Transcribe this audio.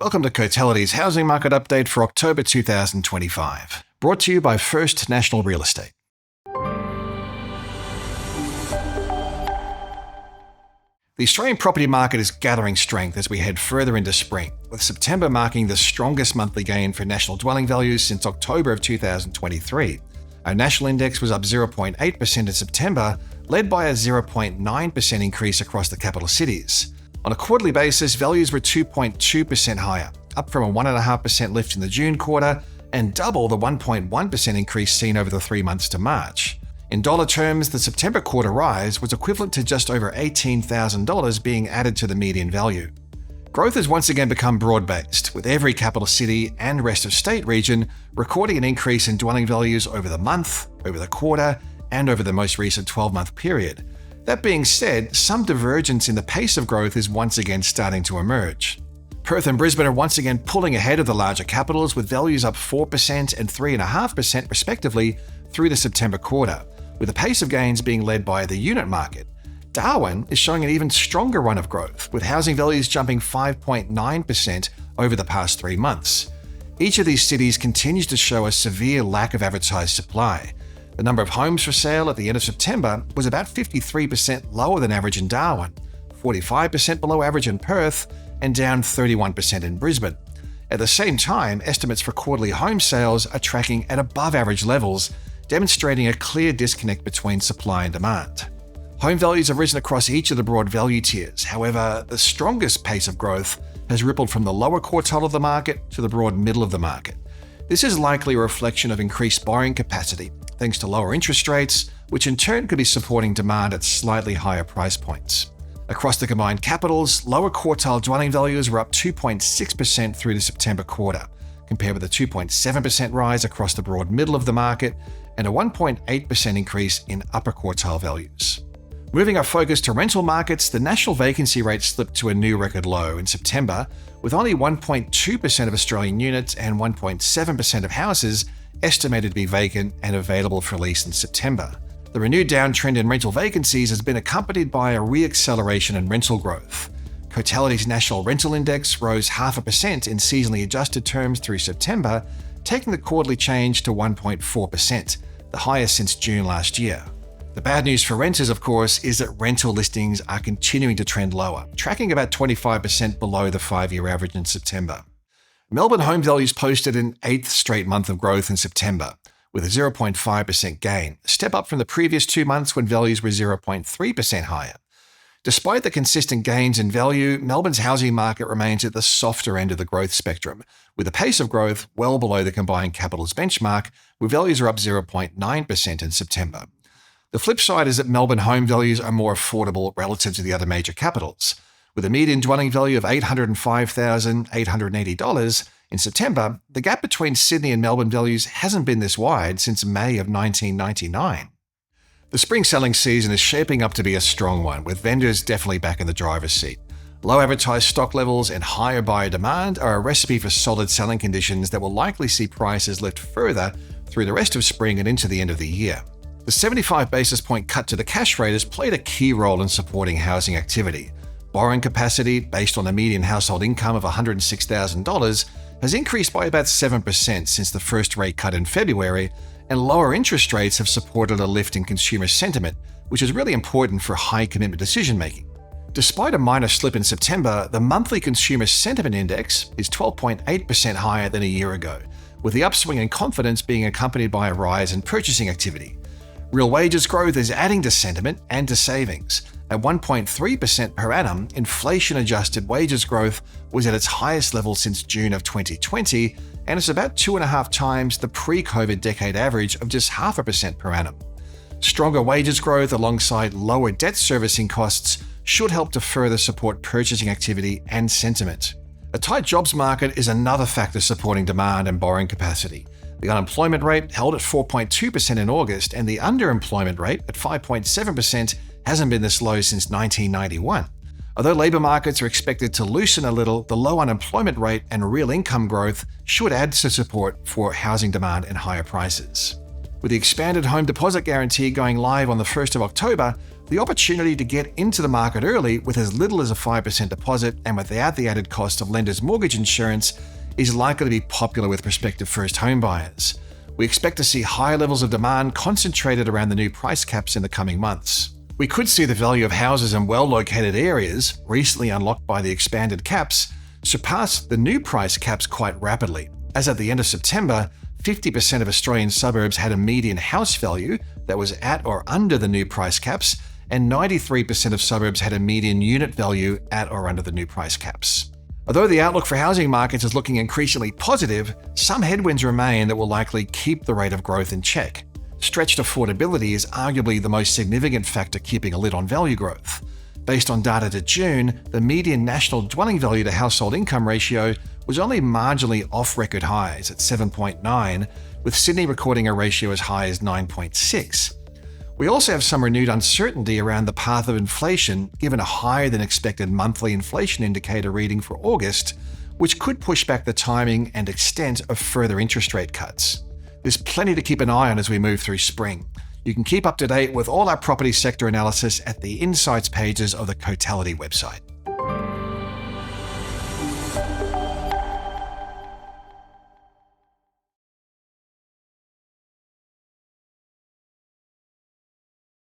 Welcome to Totality's Housing Market Update for October 2025, brought to you by First National Real Estate. The Australian property market is gathering strength as we head further into spring, with September marking the strongest monthly gain for national dwelling values since October of 2023. Our national index was up 0.8% in September, led by a 0.9% increase across the capital cities. On a quarterly basis, values were 2.2% higher, up from a 1.5% lift in the June quarter and double the 1.1% increase seen over the 3 months to March. In dollar terms, the September quarter rise was equivalent to just over $18,000 being added to the median value. Growth has once again become broad-based, with every capital city and rest of state region recording an increase in dwelling values over the month, over the quarter, and over the most recent 12-month period. That being said, some divergence in the pace of growth is once again starting to emerge. Perth and Brisbane are once again pulling ahead of the larger capitals, with values up 4% and 3.5% respectively through the September quarter, with the pace of gains being led by the unit market. Darwin is showing an even stronger run of growth, with housing values jumping 5.9% over the past 3 months. Each of these cities continues to show a severe lack of advertised supply. The number of homes for sale at the end of September was about 53% lower than average in Darwin, 45% below average in Perth, and down 31% in Brisbane. At the same time, estimates for quarterly home sales are tracking at above average levels, demonstrating a clear disconnect between supply and demand. Home values have risen across each of the broad value tiers. However, the strongest pace of growth has rippled from the lower quartile of the market to the broad middle of the market. This is likely a reflection of increased borrowing capacity, thanks to lower interest rates, which in turn could be supporting demand at slightly higher price points. Across the combined capitals, lower quartile dwelling values were up 2.6% through the September quarter, compared with a 2.7% rise across the broad middle of the market and a 1.8% increase in upper quartile values. Moving our focus to rental markets, the national vacancy rate slipped to a new record low in September, with only 1.2% of Australian units and 1.7% of houses estimated to be vacant and available for lease in September. The renewed downtrend in rental vacancies has been accompanied by a re-acceleration in rental growth. Totality's national rental index rose 0.5% in seasonally adjusted terms through September, taking the quarterly change to 1.4%, the highest since June last year. The bad news for renters, of course, is that rental listings are continuing to trend lower, tracking about 25% below the 5-year average in September. Melbourne home values posted an 8th straight month of growth in September, with a 0.5% gain, a step up from the previous 2 months when values were 0.3% higher. Despite the consistent gains in value, Melbourne's housing market remains at the softer end of the growth spectrum, with the pace of growth well below the combined capitals benchmark, where values are up 0.9% in September. The flip side is that Melbourne home values are more affordable relative to the other major capitals. With a median dwelling value of $805,880 in September, the gap between Sydney and Melbourne values hasn't been this wide since May of 1999. The spring selling season is shaping up to be a strong one, with vendors definitely back in the driver's seat. Low advertised stock levels and higher buyer demand are a recipe for solid selling conditions that will likely see prices lift further through the rest of spring and into the end of the year. The 75 basis point cut to the cash rate has played a key role in supporting housing activity. Borrowing capacity, based on a median household income of $106,000, has increased by about 7% since the first rate cut in February, and lower interest rates have supported a lift in consumer sentiment, which is really important for high commitment decision-making. Despite a minor slip in September, the monthly consumer sentiment index is 12.8% higher than a year ago, with the upswing in confidence being accompanied by a rise in purchasing activity. Real wages growth is adding to sentiment and to savings. At 1.3% per annum, inflation-adjusted wages growth was at its highest level since June of 2020, and it's about 2.5 times the pre-COVID decade average of just 0.5% per annum. Stronger wages growth alongside lower debt servicing costs should help to further support purchasing activity and sentiment. A tight jobs market is another factor supporting demand and borrowing capacity. The unemployment rate held at 4.2% in August, and the underemployment rate at 5.7% hasn't been this low since 1991. Although labour markets are expected to loosen a little, the low unemployment rate and real income growth should add to support for housing demand and higher prices. With the expanded home deposit guarantee going live on the 1st of October, The opportunity to get into the market early with as little as a 5% deposit and without the added cost of lender's mortgage insurance is likely to be popular with prospective first home buyers. We expect to see high levels of demand concentrated around the new price caps in the coming months. We could see the value of houses in well-located areas, recently unlocked by the expanded caps, surpass the new price caps quite rapidly. As at the end of September, 50% of Australian suburbs had a median house value that was at or under the new price caps, and 93% of suburbs had a median unit value at or under the new price caps. Although the outlook for housing markets is looking increasingly positive, some headwinds remain that will likely keep the rate of growth in check. Stretched affordability is arguably the most significant factor keeping a lid on value growth. Based on data to June, the median national dwelling value to household income ratio was only marginally off record highs at 7.9, with Sydney recording a ratio as high as 9.6. We also have some renewed uncertainty around the path of inflation, given a higher than expected monthly inflation indicator reading for August, which could push back the timing and extent of further interest rate cuts. There's plenty to keep an eye on as we move through spring. You can keep up to date with all our property sector analysis at the Insights pages of the Totality website.